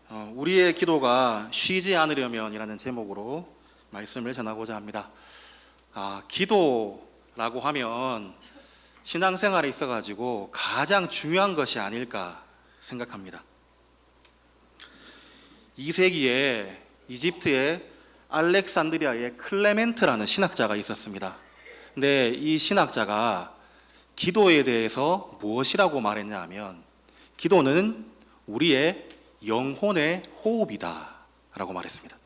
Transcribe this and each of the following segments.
우리의 기도가 쉬지 않으려면이라는 제목으로 말씀을 전하고자 합니다. 기도라고 하면 신앙생활에 있어가지고 가장 중요한 것이 아닐까 생각합니다. 2세기에 이집트의 알렉산드리아의 클레멘트라는 신학자가 있었습니다. 근데 이 신학자가 기도에 대해서 무엇이라고 말했냐 하면, 기도는 우리의 영혼의 호흡이다 라고 말했습니다.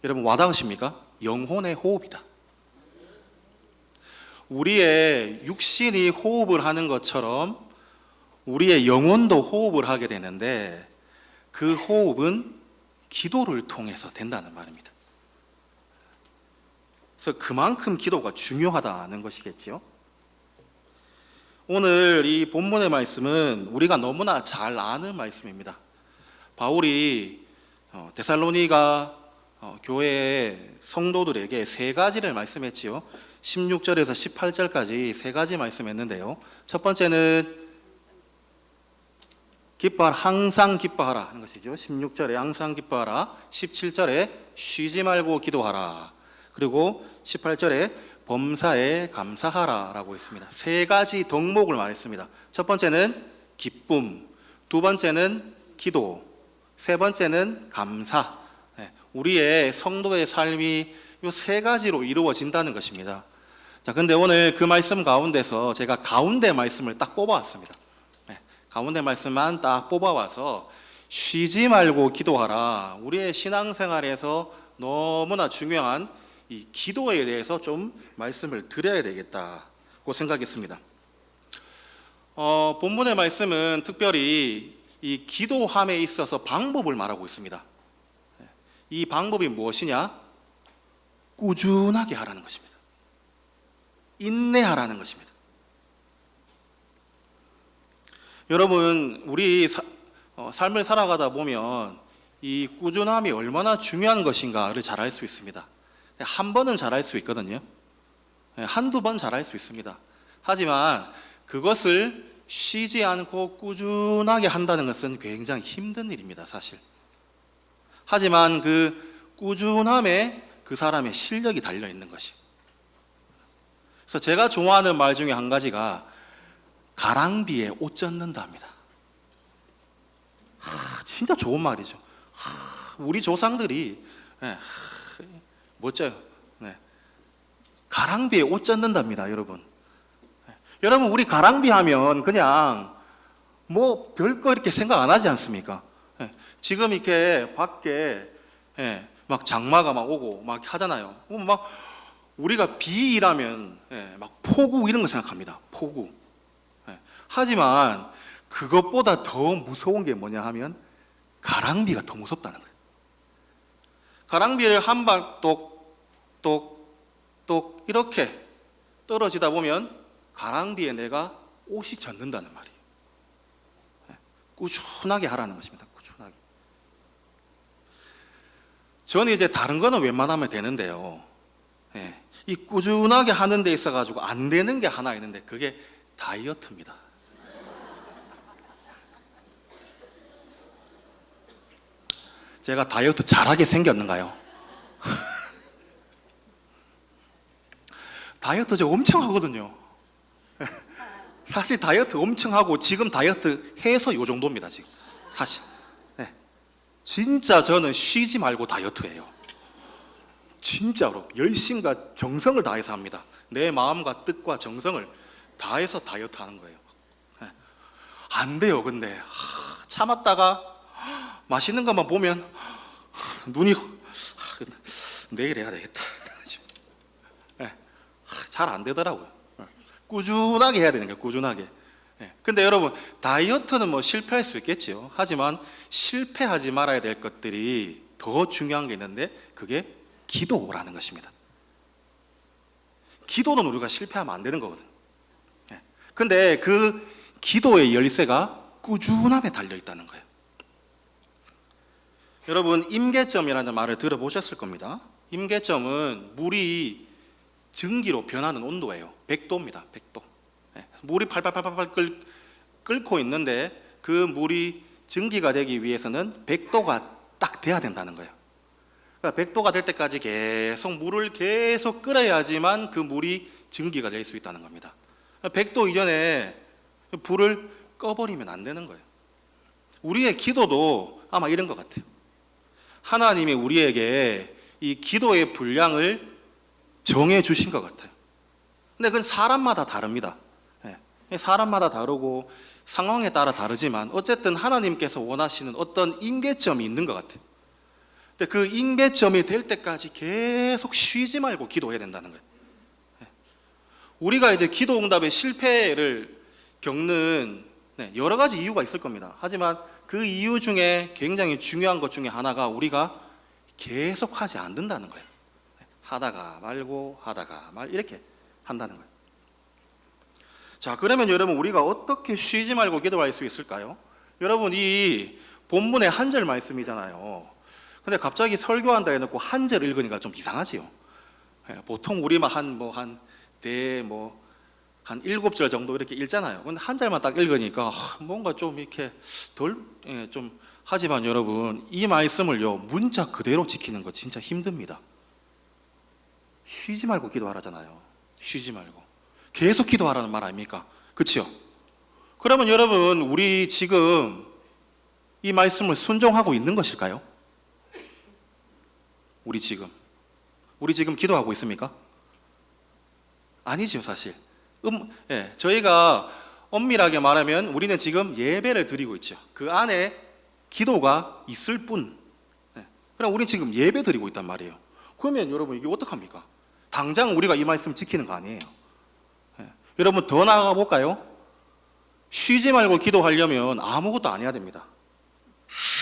여러분 와닿으십니까? 영혼의 호흡이다. 우리의 육신이 호흡을 하는 것처럼 우리의 영혼도 호흡을 하게 되는데, 그 호흡은 기도를 통해서 된다는 말입니다. 그래서 그만큼 기도가 중요하다는 것이겠지요. 오늘 이 본문의 말씀은 우리가 너무나 잘 아는 말씀입니다. 바울이 데살로니가 교회의 성도들에게 세 가지를 말씀했지요. 16절에서 18절까지 세 가지 말씀했는데요. 첫 번째는 기뻐하라, 항상 기뻐하라 하는 것이죠. 16절에 항상 기뻐하라, 17절에 쉬지 말고 기도하라, 그리고 18절에 범사에 감사하라 라고 있습니다. 세 가지 덕목을 말했습니다. 첫 번째는 기쁨, 두 번째는 기도, 세 번째는 감사. 우리의 성도의 삶이 이 세 가지로 이루어진다는 것입니다. 자, 근데 오늘 그 말씀 가운데서 제가 가운데 말씀을 딱 뽑아왔습니다. 가운데 말씀만 딱 뽑아와서 쉬지 말고 기도하라. 우리의 신앙생활에서 너무나 중요한 이 기도에 대해서 좀 말씀을 드려야 되겠다고 생각했습니다. 본문의 말씀은 특별히 이 기도함에 있어서 방법을 말하고 있습니다. 이 방법이 무엇이냐? 꾸준하게 하라는 것입니다. 인내하라는 것입니다. 여러분, 우리 삶을 살아가다 보면 이 꾸준함이 얼마나 중요한 것인가를 잘 알 수 있습니다. 한 번은 잘할 수 있거든요. 한두 번 잘할 수 있습니다. 하지만 그것을 쉬지 않고 꾸준하게 한다는 것은 굉장히 힘든 일입니다, 사실. 하지만 그 꾸준함에 그 사람의 실력이 달려 있는 것이. 그래서 제가 좋아하는 말 중에 한 가지가 가랑비에 옷 젖는답니다. 진짜 좋은 말이죠. 우리 조상들이 멋져요. 가랑비에 옷 젖는답니다, 여러분. 여러분, 우리 가랑비 하면 그냥 뭐 별거 이렇게 생각 안 하지 않습니까? 지금 이렇게 밖에 막 장마가 막 오고 막 하잖아요. 막 우리가 비라면 막 폭우 이런 거 생각합니다. 폭우. 하지만 그것보다 더 무서운 게 뭐냐 하면 가랑비가 더 무섭다는 거예요. 가랑비를 한 방 똑똑똑 이렇게 떨어지다 보면 가랑비에 내가 옷이 젖는다는 말이에요. 꾸준하게 하라는 것입니다. 꾸준하게. 저는 이제 다른 거는 웬만하면 되는데요. 이 꾸준하게 하는 데 있어가지고 안 되는 게 하나 있는데 그게 다이어트입니다. 제가 다이어트 잘하게 생겼는가요? 다이어트 제가 엄청 하거든요. 사실 다이어트 엄청 하고 지금 다이어트 해서 이 정도입니다, 지금. 사실. 진짜 저는 쉬지 말고 다이어트해요. 진짜로 열심과 정성을 다해서 합니다. 내 마음과 뜻과 정성을 다해서 다이어트 하는 거예요. 안 돼요, 근데. 참았다가 맛있는 것만 보면 눈이 내일 해야 되겠다. 잘 안 되더라고요. 꾸준하게 해야 되는 거예요, 꾸준하게. 근데 여러분, 다이어트는 뭐 실패할 수 있겠지요. 하지만 실패하지 말아야 될 것들이 더 중요한 게 있는데 그게 기도라는 것입니다. 기도는 우리가 실패하면 안 되는 거거든요. 근데 그 기도의 열쇠가 꾸준함에 달려 있다는 거예요. 여러분, 임계점이라는 말을 들어보셨을 겁니다. 임계점은 물이 증기로 변하는 온도예요. 100도입니다. 100도. 물이 팔팔팔팔 끓고 있는데 그 물이 증기가 되기 위해서는 100도가 딱 돼야 된다는 거예요. 그러니까 100도가 될 때까지 계속 물을 계속 끓여야지만 그 물이 증기가 될 수 있다는 겁니다. 100도 이전에 불을 꺼버리면 안 되는 거예요. 우리의 기도도 아마 이런 것 같아요. 하나님이 우리에게 이 기도의 분량을 정해 주신 것 같아요. 근데 그건 사람마다 다릅니다. 사람마다 다르고 상황에 따라 다르지만 어쨌든 하나님께서 원하시는 어떤 임계점이 있는 것 같아요. 근데 그 임계점이 될 때까지 계속 쉬지 말고 기도해야 된다는 거예요. 우리가 이제 기도 응답의 실패를 겪는 여러 가지 이유가 있을 겁니다. 하지만 그 이유 중에 굉장히 중요한 것 중에 하나가 우리가 계속 하지 않는다는 거예요. 하다가 말고 이렇게 한다는 거예요. 자, 그러면 여러분 우리가 어떻게 쉬지 말고 기도할 수 있을까요? 여러분 이 본문의 한 절 말씀이잖아요. 근데 갑자기 설교한다 해놓고 한 절 읽으니까 좀 이상하지요. 보통 우리만 한 7절 정도 이렇게 읽잖아요. 근데 한 절만 딱 읽으니까 뭔가 좀 이렇게 좀 하지만 여러분 이 말씀을요 문자 그대로 지키는 거 진짜 힘듭니다. 쉬지 말고 기도하라잖아요. 쉬지 말고 계속 기도하라는 말 아닙니까? 그렇죠? 그러면 여러분 우리 지금 이 말씀을 순종하고 있는 것일까요? 우리 지금 기도하고 있습니까? 아니죠, 사실. 저희가 엄밀하게 말하면 우리는 지금 예배를 드리고 있죠. 그 안에 기도가 있을 뿐. 그럼 우리는 지금 예배 드리고 있단 말이에요. 그러면 여러분 이게 어떡합니까? 당장 우리가 이 말씀 지키는 거 아니에요. 여러분 더 나아가 볼까요? 쉬지 말고 기도하려면 아무것도 안 해야 됩니다.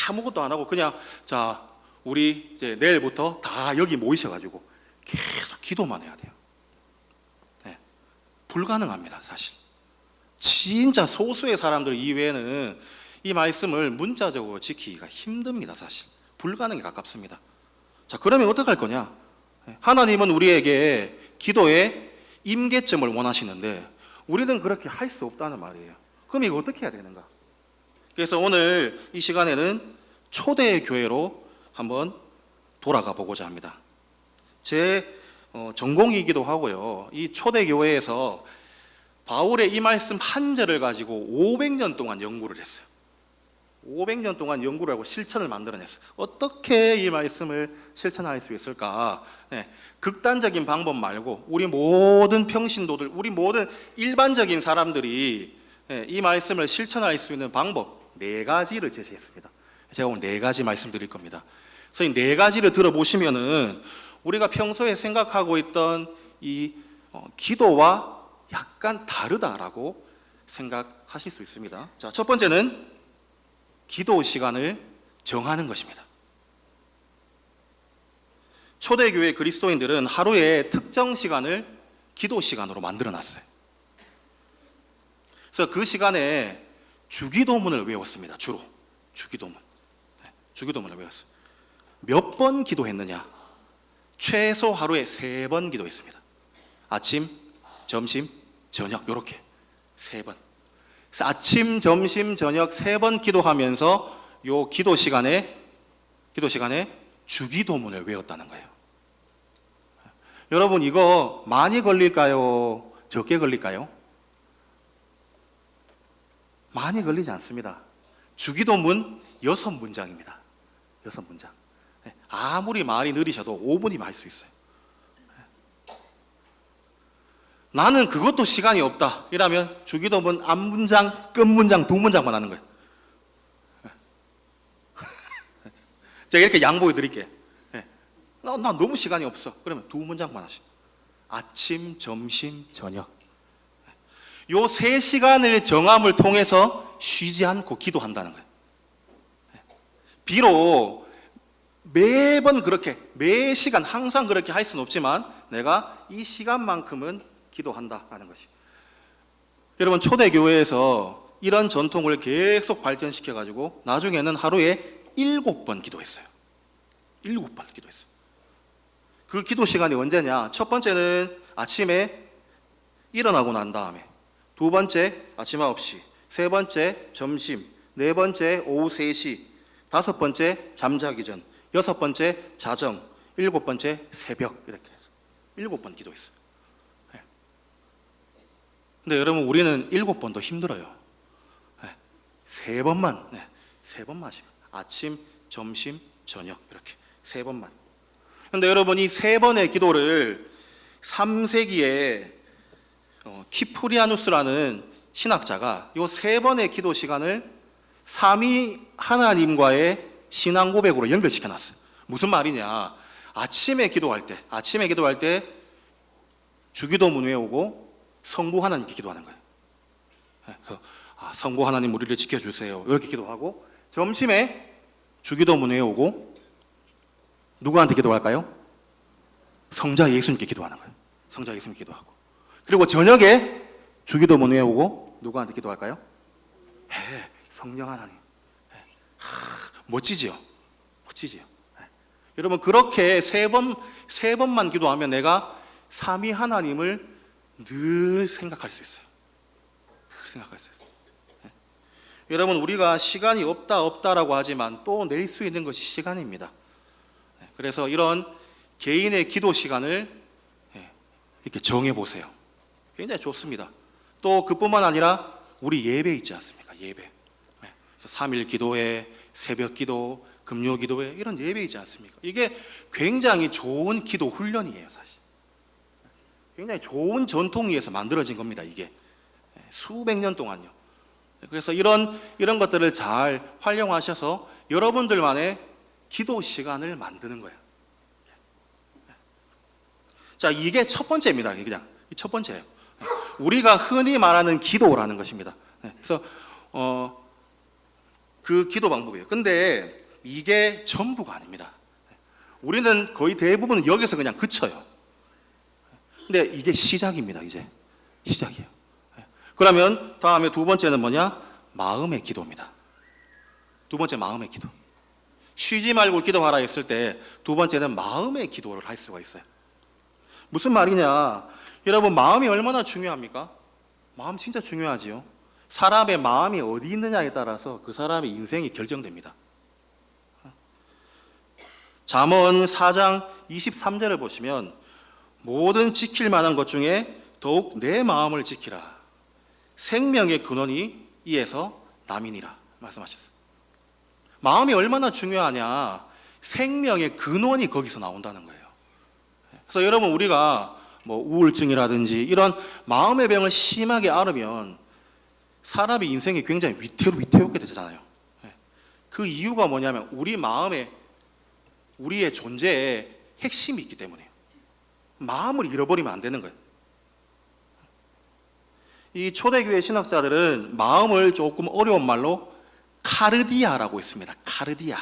아무것도 안 하고 그냥 자 우리 이제 내일부터 다 여기 모이셔가지고 계속 기도만 해야 돼요. 불가능합니다, 사실. 진짜 소수의 사람들 이외에는 이 말씀을 문자적으로 지키기가 힘듭니다, 사실. 불가능에 가깝습니다. 자, 그러면 어떻게 할 거냐? 하나님은 우리에게 기도의 임계점을 원하시는데 우리는 그렇게 할 수 없다는 말이에요. 그럼 이거 어떻게 해야 되는가? 그래서 오늘 이 시간에는 초대 교회로 한번 돌아가 보고자 합니다. 제 전공이기도 하고요. 이 초대 교회에서 바울의 이 말씀 한 절을 가지고 500년 동안 연구를 했어요. 500년 동안 연구를 하고 실천을 만들어냈어요. 어떻게 이 말씀을 실천할 수 있을까? 극단적인 방법 말고 우리 모든 평신도들, 우리 모든 일반적인 사람들이 이 말씀을 실천할 수 있는 방법 4가지를 제시했습니다. 제가 오늘 4가지 말씀드릴 겁니다. 그래서 이 4가지를 들어보시면은 우리가 평소에 생각하고 있던 이 기도와 약간 다르다라고 생각하실 수 있습니다. 자, 첫 번째는 기도 시간을 정하는 것입니다. 초대교회 그리스도인들은 하루에 특정 시간을 기도 시간으로 만들어 놨어요. 그래서 그 시간에 주기도문을 외웠습니다. 주로 주기도문을 외웠어요. 몇 번 기도했느냐? 최소 하루에 3번 기도했습니다. 아침, 점심, 저녁 이렇게 3번. 그래서 아침, 점심, 저녁 3번 기도하면서 요 기도 시간에 주기도문을 외웠다는 거예요. 여러분 이거 많이 걸릴까요? 적게 걸릴까요? 많이 걸리지 않습니다. 주기도문 6문장입니다. 6문장. 아무리 말이 느리셔도 5분이면 할 수 있어요. 나는 그것도 시간이 없다 이러면 주기도문 앞문장, 끝문장 2문장만 하는 거예요. 제가 이렇게 양보해 드릴게요. 나 너무 시간이 없어. 그러면 2문장만 하시고 아침, 점심, 저녁 요 3시간을 정함을 통해서 쉬지 않고 기도한다는 거예요. 비록 매번 그렇게 매 시간 항상 그렇게 할 수는 없지만 내가 이 시간만큼은 기도한다라는 것이. 여러분 초대교회에서 이런 전통을 계속 발전시켜가지고 나중에는 하루에 7번 기도했어요. 7번 기도했어요. 그 기도 시간이 언제냐? 첫 번째는 아침에 일어나고 난 다음에, 두 번째 아침 9시, 세 번째 점심, 네 번째 오후 3시, 다섯 번째 잠자기 전, 여섯 번째 자정, 일곱 번째 새벽, 이렇게 해서 7번 기도했어요. 네. 근데 여러분, 우리는 7번도 힘들어요. 네. 세 번만 하시면 아침, 점심, 저녁 이렇게 3번만. 근데 여러분, 이 3번의 기도를 3세기에 키프리아누스라는 신학자가 이 3번의 기도 시간을 삼위 하나님과의 신앙 고백으로 연결시켜 놨어요. 무슨 말이냐? 아침에 기도할 때 주기도문 외우고 성부 하나님께 기도하는 거예요. 그래서 성부 하나님 우리를 지켜주세요, 이렇게 기도하고, 점심에 주기도문 외우고 누구한테 기도할까요? 성자 예수님께 기도하는 거예요. 성자 예수님께 기도하고, 그리고 저녁에 주기도문 외우고 누구한테 기도할까요? 성령 하나님. 멋지지요? 여러분, 그렇게 세 번만 기도하면 내가 삼위 하나님을 늘 생각할 수 있어요. 여러분, 우리가 시간이 없다라고 하지만 또 낼 수 있는 것이 시간입니다. 그래서 이런 개인의 기도 시간을 이렇게 정해보세요. 굉장히 좋습니다. 또 그뿐만 아니라 우리 예배 있지 않습니까? 예배. 그래서 3일 기도회, 새벽 기도, 금요 기도회, 이런 예배 있지 않습니까? 이게 굉장히 좋은 기도 훈련이에요, 사실. 굉장히 좋은 전통 위에서 만들어진 겁니다, 이게. 수백 년 동안요. 그래서 이런 것들을 잘 활용하셔서 여러분들만의 기도 시간을 만드는 거예요. 자, 이게 첫 번째입니다. 그냥 첫 번째예요. 우리가 흔히 말하는 기도라는 것입니다. 그래서 그 기도 방법이에요. 근데 이게 전부가 아닙니다. 우리는 거의 대부분 여기서 그냥 그쳐요. 근데 이게 시작입니다. 이제 시작이에요. 그러면 다음에 두 번째는 뭐냐? 마음의 기도입니다. 두 번째, 마음의 기도. 쉬지 말고 기도하라 했을 때 두 번째는 마음의 기도를 할 수가 있어요. 무슨 말이냐? 여러분, 마음이 얼마나 중요합니까? 마음 진짜 중요하지요. 사람의 마음이 어디 있느냐에 따라서 그 사람의 인생이 결정됩니다. 잠언 4장 23절을 보시면, 모든 지킬 만한 것 중에 더욱 내 마음을 지키라. 생명의 근원이 이에서 남이니라 말씀하셨어요. 마음이 얼마나 중요하냐? 생명의 근원이 거기서 나온다는 거예요. 그래서 여러분, 우리가 뭐 우울증이라든지 이런 마음의 병을 심하게 앓으면 사람의 인생이 굉장히 위태롭게 되잖아요. 그 이유가 뭐냐면 우리 마음에, 우리의 존재에 핵심이 있기 때문에요. 마음을 잃어버리면 안 되는 거예요. 이 초대교회 신학자들은 마음을 조금 어려운 말로 카르디아라고 했습니다. 카르디아.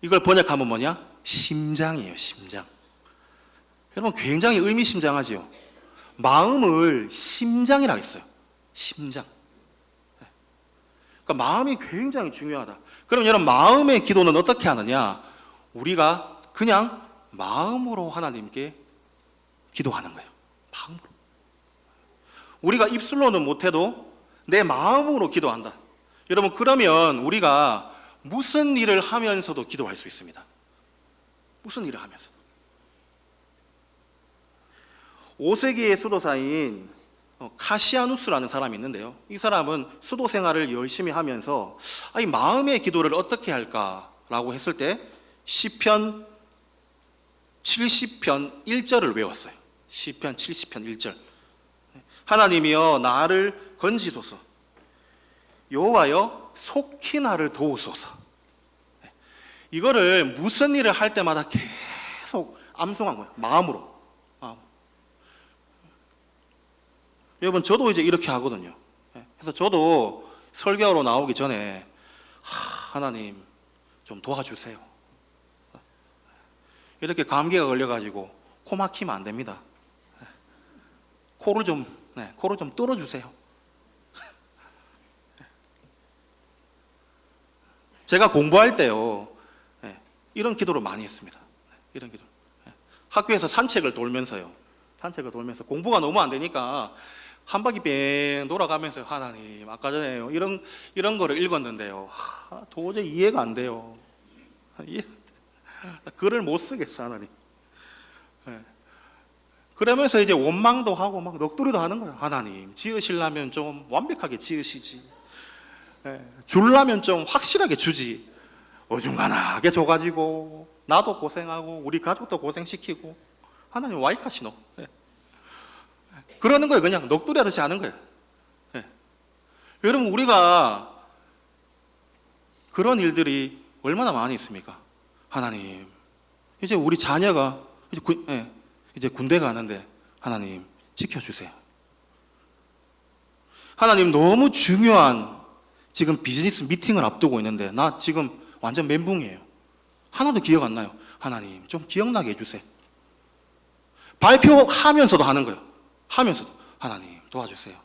이걸 번역하면 뭐냐? 심장이에요, 심장. 여러분, 굉장히 의미심장하지요. 마음을 심장이라고 했어요. 심장. 그러니까 마음이 굉장히 중요하다. 그럼 여러분, 마음의 기도는 어떻게 하느냐? 우리가 그냥 마음으로 하나님께 기도하는 거예요. 마음으로. 우리가 입술로는 못해도 내 마음으로 기도한다. 여러분, 그러면 우리가 무슨 일을 하면서도 기도할 수 있습니다. 무슨 일을 하면서도. 5세기의 수도사인 카시아누스라는 사람이 있는데요. 이 사람은 수도 생활을 열심히 하면서 이 마음의 기도를 어떻게 할까라고 했을 때 시편 70편 1절을 외웠어요. 시편 70편 1절. 하나님이여 나를 건지소서, 여호와여 속히 나를 도우소서. 이거를 무슨 일을 할 때마다 계속 암송한 거예요. 마음으로. 여러분, 저도 이제 이렇게 하거든요. 그래서 저도 설교하러 나오기 전에 하나님 좀 도와주세요. 이렇게 감기가 걸려가지고 코 막히면 안 됩니다. 코를 좀 뚫어주세요. 제가 공부할 때요, 이런 기도를 많이 했습니다. 이런 기도. 학교에서 산책을 돌면서 공부가 너무 안 되니까 한 바퀴 뺑 돌아가면서 하나님 아까 전에 이런 거를 읽었는데요. 도저히 이해가 안 돼요. 글을 못 쓰겠어 하나님. 그러면서 이제 원망도 하고 막 넋두리도 하는 거예요. 하나님 지으시려면 좀 완벽하게 지으시지. 주려면 좀 확실하게 주지. 어중간하게 줘가지고 나도 고생하고 우리 가족도 고생시키고 하나님 와이카시노. 그러는 거예요. 그냥 넋두리 하듯이 하는 거예요. 여러분 우리가 그런 일들이 얼마나 많이 있습니까? 하나님 이제 우리 자녀가 이제 군대 가는데 하나님 지켜주세요. 하나님 너무 중요한 지금 비즈니스 미팅을 앞두고 있는데 나 지금 완전 멘붕이에요. 하나도 기억 안 나요. 하나님 좀 기억나게 해주세요. 발표하면서도 하는 거예요. 하면서도 하나님 도와주세요.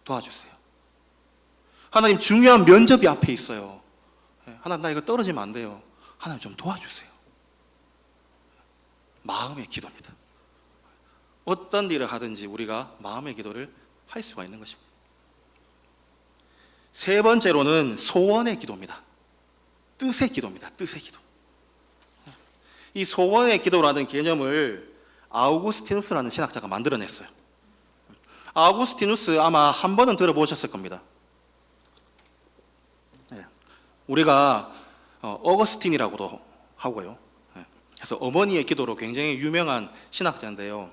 도와주세요. 하나님 중요한 면접이 앞에 있어요. 하나님 나 이거 떨어지면 안 돼요. 하나님 좀 도와주세요. 마음의 기도입니다. 어떤 일을 하든지 우리가 마음의 기도를 할 수가 있는 것입니다. 세 번째로는 소원의 기도입니다. 뜻의 기도입니다. 뜻의 기도. 이 소원의 기도라는 개념을 아우구스티누스라는 신학자가 만들어냈어요. 아우구스티누스 아마 한 번은 들어보셨을 겁니다. 우리가 어거스틴이라고도 하고요. 그래서 어머니의 기도로 굉장히 유명한 신학자인데요.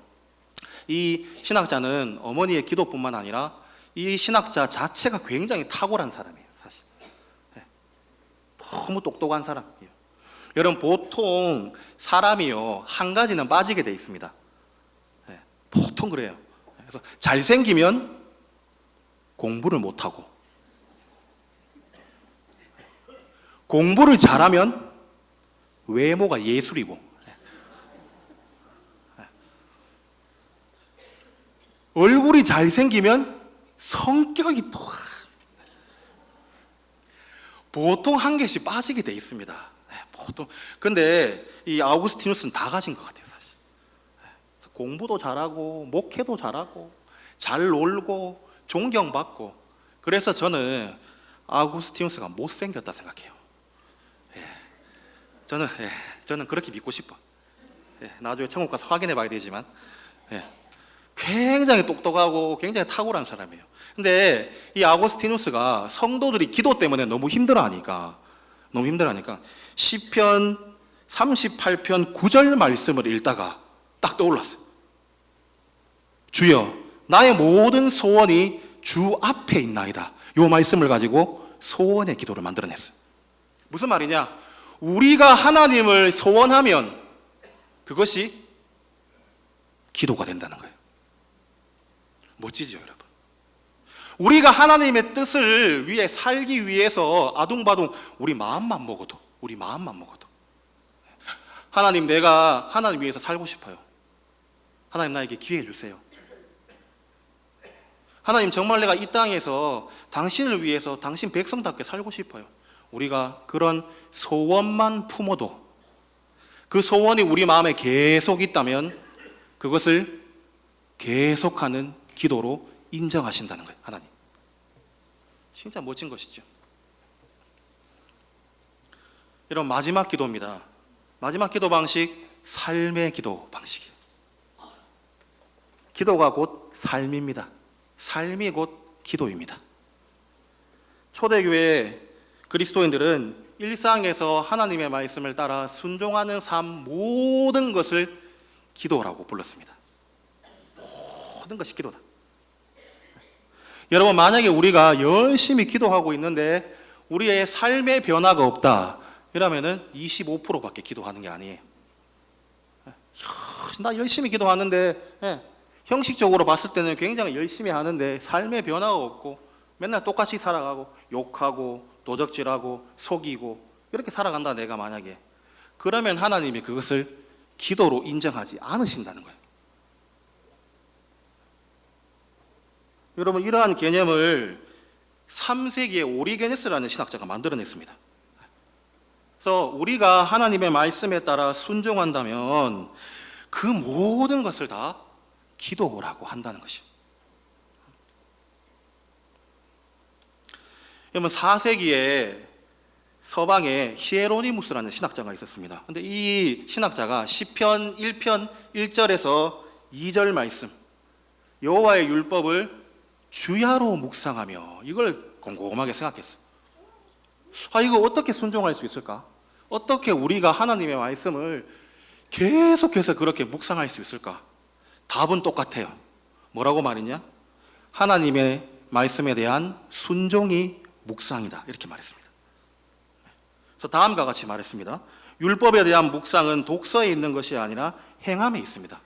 이 신학자는 어머니의 기도뿐만 아니라 이 신학자 자체가 굉장히 탁월한 사람이에요. 사실 너무 똑똑한 사람이에요. 여러분 보통 사람이요 한 가지는 빠지게 돼 있습니다. 보통 그래요. 그래서 잘생기면 공부를 못하고 공부를 잘하면 외모가 예술이고 얼굴이 잘생기면 성격이 또 보통 한 개씩 빠지게 돼 있습니다. 보통. 근데 이 아우구스티누스는 다 가진 것 같아요, 사실. 공부도 잘하고 목회도 잘하고 잘 놀고 존경받고. 그래서 저는 아우구스티누스가 못생겼다 생각해요. 저는 그렇게 믿고 싶어. 나중에 천국 가서 확인해 봐야 되지만 굉장히 똑똑하고 굉장히 탁월한 사람이에요. 근데 이 아우구스티누스가 성도들이 기도 때문에 너무 힘들어하니까 시편 38편 9절 말씀을 읽다가 딱 떠올랐어요. 주여 나의 모든 소원이 주 앞에 있나이다. 이 말씀을 가지고 소원의 기도를 만들어냈어요. 무슨 말이냐? 우리가 하나님을 소원하면 그것이 기도가 된다는 거예요. 멋지죠, 여러분? 우리가 하나님의 뜻을 위해 살기 위해서 아둥바둥 우리 마음만 먹어도 하나님 내가 하나님 위해서 살고 싶어요. 하나님 나에게 기회 주세요. 하나님 정말 내가 이 땅에서 당신을 위해서 당신 백성답게 살고 싶어요. 우리가 그런 소원만 품어도 그 소원이 우리 마음에 계속 있다면 그것을 계속하는 기도로 인정하신다는 거예요. 하나님 진짜 멋진 것이죠. 이런 마지막 기도입니다. 마지막 기도 방식 삶의 기도 방식이에요. 기도가 곧 삶입니다. 삶이 곧 기도입니다. 초대교회 그리스도인들은 일상에서 하나님의 말씀을 따라 순종하는 삶 모든 것을 기도라고 불렀습니다. 모든 것이 기도다. 여러분 만약에 우리가 열심히 기도하고 있는데 우리의 삶의 변화가 없다 이러면은 25%밖에 기도하는 게 아니에요. 나 열심히 기도하는데 형식적으로 봤을 때는 굉장히 열심히 하는데 삶의 변화가 없고 맨날 똑같이 살아가고 욕하고 도적질하고 속이고 이렇게 살아간다 내가 만약에 그러면 하나님이 그것을 기도로 인정하지 않으신다는 거예요. 여러분 이러한 개념을 3세기의 오리게네스라는 신학자가 만들어냈습니다. 그래서 우리가 하나님의 말씀에 따라 순종한다면 그 모든 것을 다 기도라고 한다는 것입니다. 여러분 4세기에 서방에 히에로니무스라는 신학자가 있었습니다. 근데 이 신학자가 시편 1편 1절에서 2절 말씀, 여호와의 율법을 주야로 묵상하며 이걸 곰곰하게 생각했어요. 이거 어떻게 순종할 수 있을까? 어떻게 우리가 하나님의 말씀을 계속해서 그렇게 묵상할 수 있을까? 답은 똑같아요. 뭐라고 말했냐? 하나님의 말씀에 대한 순종이 묵상이다, 이렇게 말했습니다. 그래서 다음과 같이 말했습니다. 율법에 대한 묵상은 독서에 있는 것이 아니라 행함에 있습니다.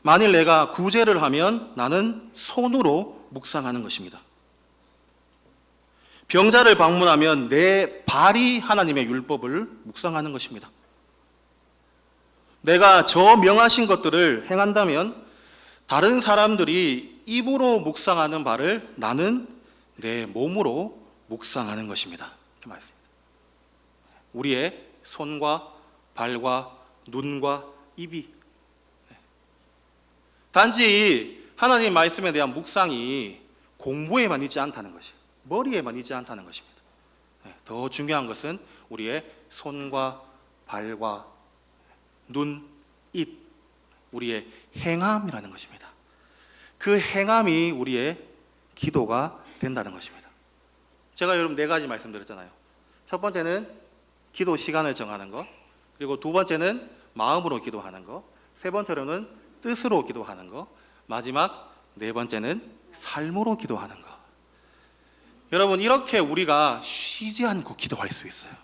만일 내가 구제를 하면 나는 손으로 묵상하는 것입니다. 병자를 방문하면 내 발이 하나님의 율법을 묵상하는 것입니다. 내가 저 명하신 것들을 행한다면 다른 사람들이 입으로 묵상하는 바를 나는 내 몸으로 묵상하는 것입니다. 이렇게 말했습니다. 우리의 손과 발과 눈과 입이 단지 하나님 말씀에 대한 묵상이 공부에만 있지 않다는 것이, 머리에만 있지 않다는 것입니다. 더 중요한 것은 우리의 손과 발과 눈, 입, 우리의 행함이라는 것입니다. 그 행함이 우리의 기도가 된다는 것입니다. 제가 여러분 4가지 말씀드렸잖아요. 첫 번째는 기도 시간을 정하는 것, 그리고 두 번째는 마음으로 기도하는 것, 세 번째로는 뜻으로 기도하는 것, 마지막 4번째는 삶으로 기도하는 것. 여러분, 이렇게 우리가 쉬지 않고 기도할 수 있어요.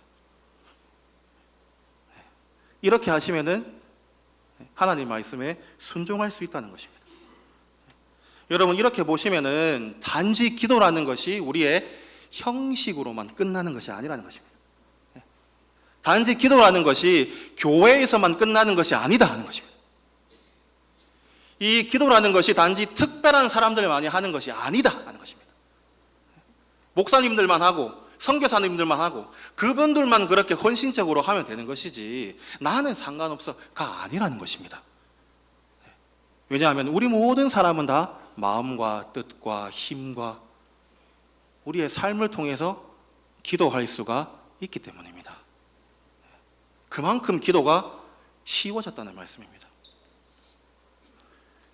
이렇게 하시면은 하나님 말씀에 순종할 수 있다는 것입니다. 여러분, 이렇게 보시면은 단지 기도라는 것이 우리의 형식으로만 끝나는 것이 아니라는 것입니다. 단지 기도라는 것이 교회에서만 끝나는 것이 아니다 하는 것입니다. 이 기도라는 것이 단지 특별한 사람들만이 하는 것이 아니다 하는 것입니다. 목사님들만 하고 선교사님들만 하고 그분들만 그렇게 헌신적으로 하면 되는 것이지 나는 상관없어가 아니라는 것입니다. 왜냐하면 우리 모든 사람은 다 마음과 뜻과 힘과 우리의 삶을 통해서 기도할 수가 있기 때문입니다. 그만큼 기도가 쉬워졌다는 말씀입니다.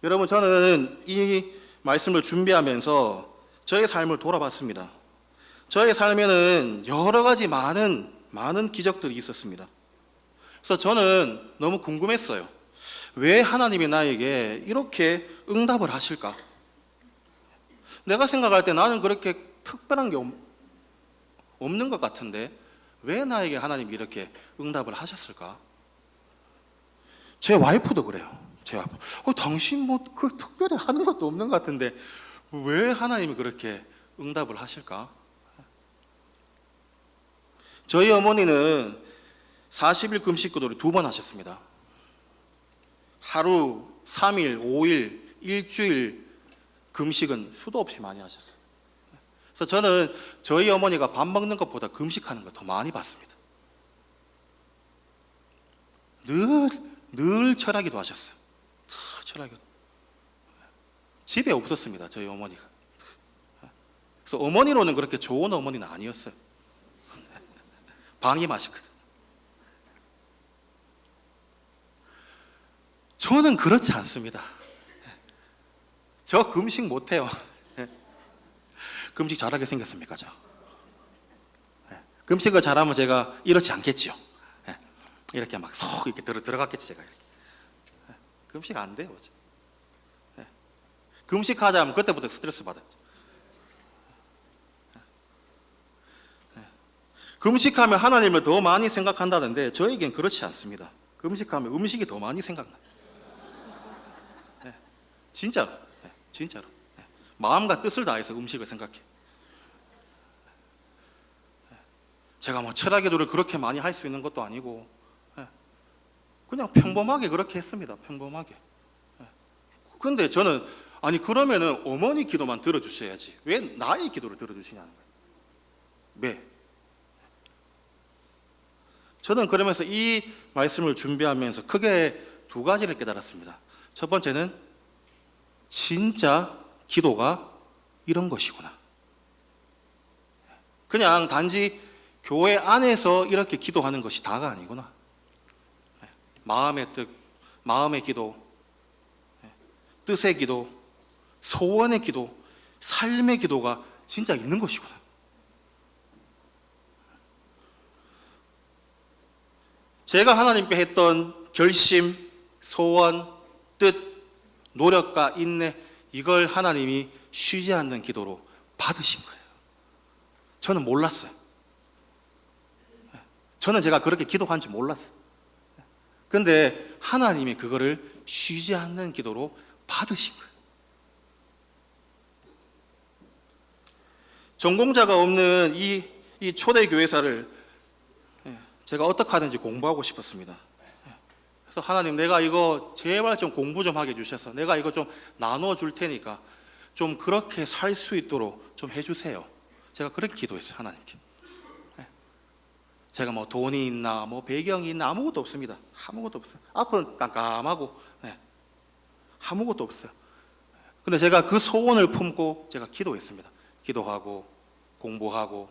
여러분, 저는 이 말씀을 준비하면서 저의 삶을 돌아봤습니다. 저의 삶에는 여러 가지 많은 기적들이 있었습니다. 그래서 저는 너무 궁금했어요. 왜 하나님이 나에게 이렇게 응답을 하실까? 내가 생각할 때 나는 그렇게 특별한 게 없는 것 같은데 왜 나에게 하나님이 이렇게 응답을 하셨을까? 제 와이프도 그래요. 제 와이프. 당신 그 특별히 하는 것도 없는 것 같은데 왜 하나님이 그렇게 응답을 하실까? 저희 어머니는 40일 금식 기도를 2번 하셨습니다. 하루, 3일, 5일, 일주일 금식은 수도 없이 많이 하셨어요. 그래서 저는 저희 어머니가 밥 먹는 것보다 금식하는 걸 더 많이 봤습니다. 늘 철야기도 하셨어요. 철야기도. 집에 없었습니다, 저희 어머니가. 그래서 어머니로는 그렇게 좋은 어머니는 아니었어요. 방이 마셨거든. 저는 그렇지 않습니다. 저 금식 못해요. 금식 잘하게 생겼습니까, 저? 금식을 잘하면 제가 이렇지 않겠지요. 이렇게 막 쏙 이렇게 들어갔겠지, 제가. 금식 안 돼요. 금식하자면 그때부터 스트레스 받아요. 금식하면 하나님을 더 많이 생각한다는데 저에겐 그렇지 않습니다. 금식하면 음식이 더 많이 생각나요. 진짜로. 진짜로. 마음과 뜻을 다해서 음식을 생각해. 제가 철학기도를 그렇게 많이 할 수 있는 것도 아니고 그냥 평범하게 그렇게 했습니다. 평범하게. 그런데 저는 그러면은 어머니 기도만 들어주셔야지 왜 나의 기도를 들어주시냐는 거예요. 왜? 저는 그러면서 이 말씀을 준비하면서 크게 2가지를 깨달았습니다. 첫 번째는 진짜 기도가 이런 것이구나. 그냥 단지 교회 안에서 이렇게 기도하는 것이 다가 아니구나. 마음의 뜻, 마음의 기도, 뜻의 기도, 소원의 기도, 삶의 기도가 진짜 있는 것이구나. 제가 하나님께 했던 결심, 소원, 뜻, 노력과 인내, 이걸 하나님이 쉬지 않는 기도로 받으신 거예요. 저는 몰랐어요. 저는 제가 그렇게 기도한 줄 몰랐어요. 근데 하나님이 그거를 쉬지 않는 기도로 받으신 거예요. 전공자가 없는 이 초대교회사를 제가 어떻게 하는지 공부하고 싶었습니다. 그래서 하나님, 내가 이거 제발 좀 공부 좀 하게 해주셔서 내가 이거 좀 나눠줄 테니까 좀 그렇게 살 수 있도록 좀 해주세요. 제가 그렇게 기도했어요, 하나님께. 제가 뭐 돈이 있나 뭐 배경이 있나 아무것도 없습니다. 아무것도 없어요. 앞은 깜깜하고 아무것도 없어요. 근데 제가 그 소원을 품고 제가 기도했습니다. 기도하고 공부하고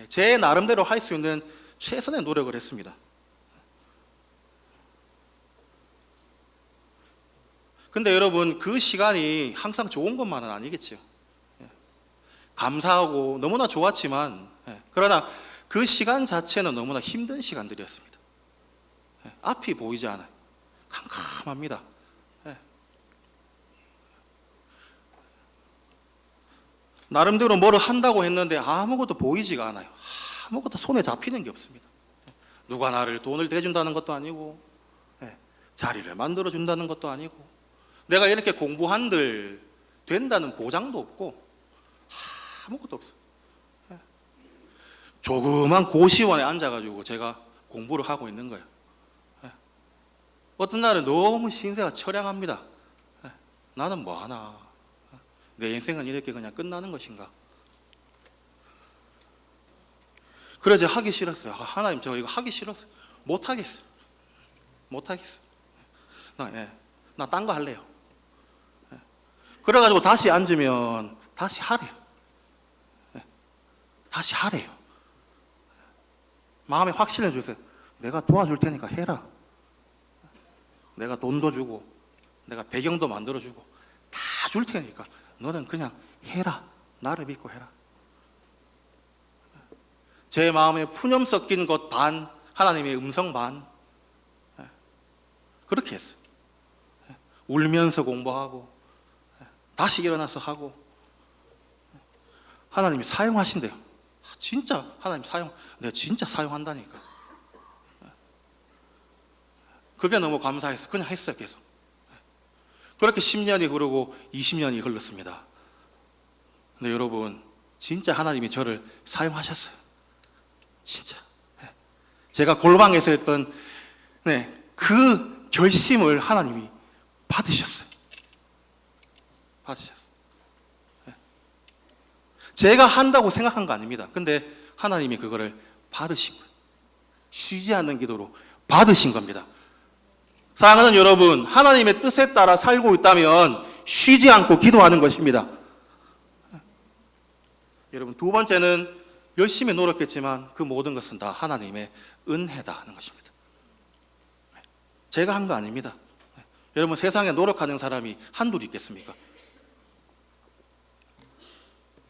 제 나름대로 할 수 있는 최선의 노력을 했습니다. 근데 여러분, 그 시간이 항상 좋은 것만은 아니겠죠. 감사하고 너무나 좋았지만 그러나 그 시간 자체는 너무나 힘든 시간들이었습니다. 앞이 보이지 않아요. 캄캄합니다. 나름대로 뭐를 한다고 했는데 아무것도 보이지가 않아요. 아무것도 손에 잡히는 게 없습니다. 누가 나를 돈을 대준다는 것도 아니고 자리를 만들어준다는 것도 아니고 내가 이렇게 공부한들 된다는 보장도 없고 아무것도 없어요. 조그만 고시원에 앉아가지고 제가 공부를 하고 있는 거예요. 어떤 날은 너무 신세가 처량합니다. 나는 뭐 하나? 내 인생은 이렇게 그냥 끝나는 것인가? 그래서 하기 싫었어요. 하나님, 저 이거 하기 싫었어요. 못하겠어요. 나 딴 거 할래요. 그래가지고 다시 앉으면 다시 하래요. 다시 하래요. 마음에 확신을 주세요. 내가 도와줄 테니까 해라. 내가 돈도 주고 내가 배경도 만들어주고 다 줄 테니까 너는 그냥 해라. 나를 믿고 해라. 제 마음에 푸념 섞인 것 반, 하나님의 음성 반. 그렇게 했어요. 울면서 공부하고 다시 일어나서 하고 하나님이 사용하신대요. 진짜 하나님 내가 진짜 사용한다니까. 그게 너무 감사해서 그냥 했어요. 계속. 그렇게 10년이 흐르고 20년이 흘렀습니다. 근데 여러분, 진짜 하나님이 저를 사용하셨어요. 진짜. 제가 골방에서 했던 그 결심을 하나님이 받으셨어요. 제가 한다고 생각한 거 아닙니다. 근데 하나님이 그거를 받으신 거예요. 쉬지 않는 기도로 받으신 겁니다. 사랑하는 여러분, 하나님의 뜻에 따라 살고 있다면 쉬지 않고 기도하는 것입니다. 여러분, 두 번째는 열심히 노력했지만 그 모든 것은 다 하나님의 은혜다 하는 것입니다. 제가 한 거 아닙니다. 여러분, 세상에 노력하는 사람이 한둘 있겠습니까?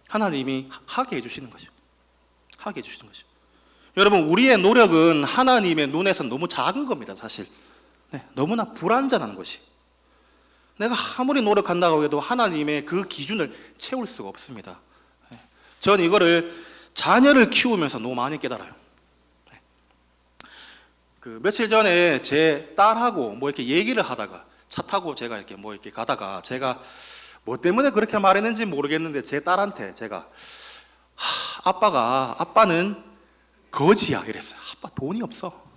하나님이 하게 해주시는 거죠. 하게 해주시는 거죠. 여러분, 우리의 노력은 하나님의 눈에서는 너무 작은 겁니다, 사실. 너무나 불완전한 것이. 내가 아무리 노력한다고 해도 하나님의 그 기준을 채울 수가 없습니다. 전 이거를 자녀를 키우면서 너무 많이 깨달아요. 그 며칠 전에 제 딸하고 뭐 이렇게 얘기를 하다가 차 타고 제가 이렇게 뭐 이렇게 가다가 제가 뭐 때문에 그렇게 말했는지 모르겠는데 제 딸한테 제가 아빠는 거지야 이랬어요. 아빠 돈이 없어.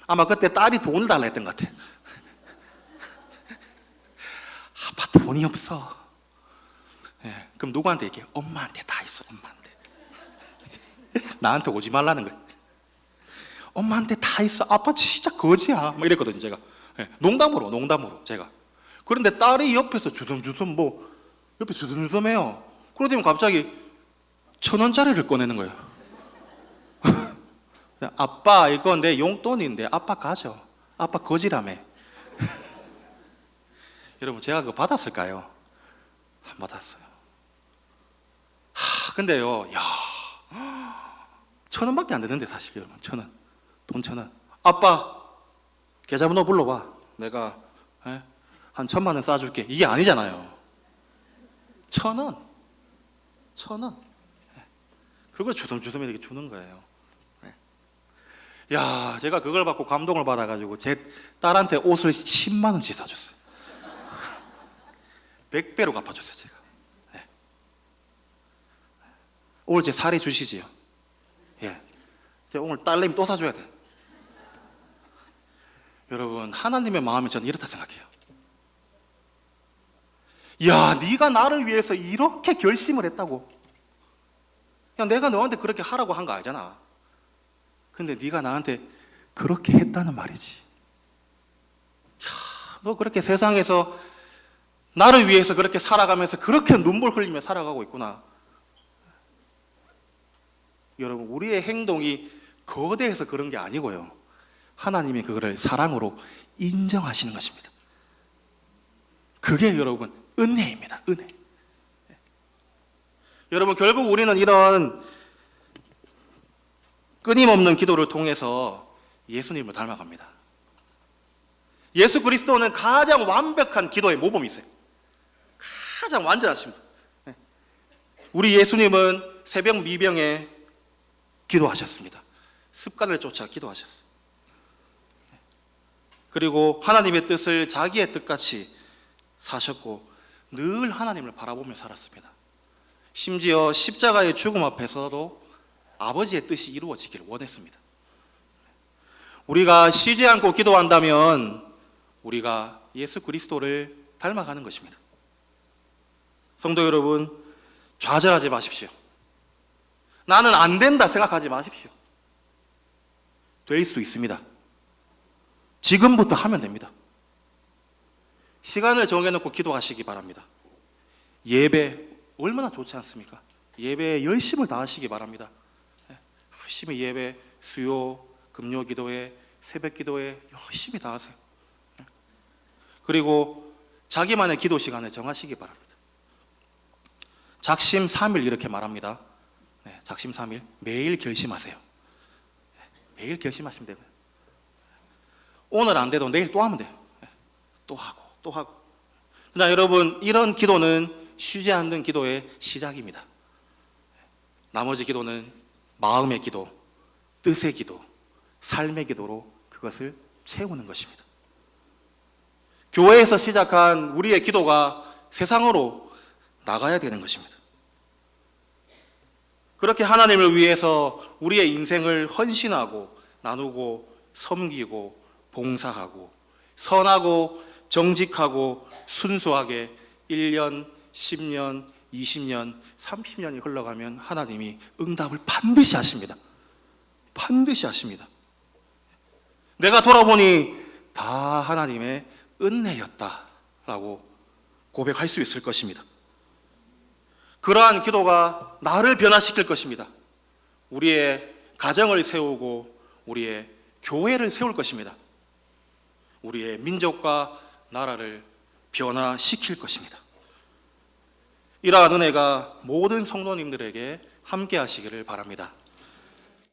아마 그때 딸이 돈을 달라 했던 것 같아. 아빠 돈이 없어. 그럼 누구한테 얘기해? 엄마한테 다 있어. 엄마한테. 나한테 오지 말라는 거야. 엄마한테 다 있어. 아빠 진짜 거지야. 뭐 이랬거든요, 제가. 농담으로 제가. 그런데 딸이 옆에서 주섬주섬 옆에 주섬주섬해요. 그러더니 갑자기 1,000원짜리를 꺼내는 거예요. 아빠 이거 내 용돈인데 아빠 가져. 아빠 거지라며. 여러분 제가 그거 받았을까요? 안 받았어요. 근데요, 야, 1,000원밖에 안 되는데 사실 여러분, 1,000원, 돈 1,000원. 아빠 계좌번호 불러봐. 내가 한 1,000만 원 쏴줄게. 이게 아니잖아요. 1,000원, 1,000원. 그걸 주섬주섬 이렇게 주는 거예요. 야, 제가 그걸 받고 감동을 받아가지고 제 딸한테 옷을 10만 원치 사줬어요. 100배로 갚아줬어요 제가. 오늘 제 사례 주시지요. 예, 제가 오늘 딸내미 또 사줘야 돼. 여러분 하나님의 마음이 저는 이렇다 생각해요. 야, 네가 나를 위해서 이렇게 결심을 했다고. 그냥 내가 너한테 그렇게 하라고 한 거 아니잖아. 근데 네가 나한테 그렇게 했다는 말이지. 야, 너 그렇게 세상에서 나를 위해서 그렇게 살아가면서 그렇게 눈물 흘리며 살아가고 있구나. 여러분 우리의 행동이 거대해서 그런 게 아니고요, 하나님이 그거를 사랑으로 인정하시는 것입니다. 그게 여러분 은혜입니다. 은혜. 여러분 결국 우리는 이런 끊임없는 기도를 통해서 예수님을 닮아갑니다. 예수 그리스도는 가장 완벽한 기도의 모범이 있어요. 가장 완전하신 분. 우리 예수님은 새벽 미병에 기도하셨습니다. 습관을 쫓아 기도하셨어요. 그리고 하나님의 뜻을 자기의 뜻같이 사셨고 늘 하나님을 바라보며 살았습니다. 심지어 십자가의 죽음 앞에서도 아버지의 뜻이 이루어지기를 원했습니다. 우리가 쉬지 않고 기도한다면 우리가 예수 그리스도를 닮아가는 것입니다. 성도 여러분, 좌절하지 마십시오. 나는 안 된다 생각하지 마십시오. 될 수 있습니다. 지금부터 하면 됩니다. 시간을 정해놓고 기도하시기 바랍니다. 예배 얼마나 좋지 않습니까? 예배에 열심을 다하시기 바랍니다. 열심히 예배, 수요, 금요 기도회, 새벽 기도회 열심히 다하세요. 그리고 자기만의 기도 시간을 정하시기 바랍니다. 작심 3일 이렇게 말합니다. 작심 3일 매일 결심하세요. 매일 결심하시면 되고요. 오늘 안 돼도 내일 또 하면 돼요. 또 하고 또 하고. 자, 여러분 이런 기도는 쉬지 않는 기도의 시작입니다. 나머지 기도는 마음의 기도, 뜻의 기도, 삶의 기도로 그것을 채우는 것입니다. 교회에서 시작한 우리의 기도가 세상으로 나가야 되는 것입니다. 그렇게 하나님을 위해서 우리의 인생을 헌신하고 나누고 섬기고 봉사하고 선하고 정직하고 순수하게 1년, 10년, 20년, 30년이 흘러가면 하나님이 응답을 반드시 하십니다. 반드시 하십니다. 내가 돌아보니 다 하나님의 은혜였다라고 고백할 수 있을 것입니다. 그러한 기도가 나를 변화시킬 것입니다. 우리의 가정을 세우고 우리의 교회를 세울 것입니다. 우리의 민족과 나라를 변화시킬 것입니다. 이러한 은혜가 모든 성도님들에게 함께 하시기를 바랍니다.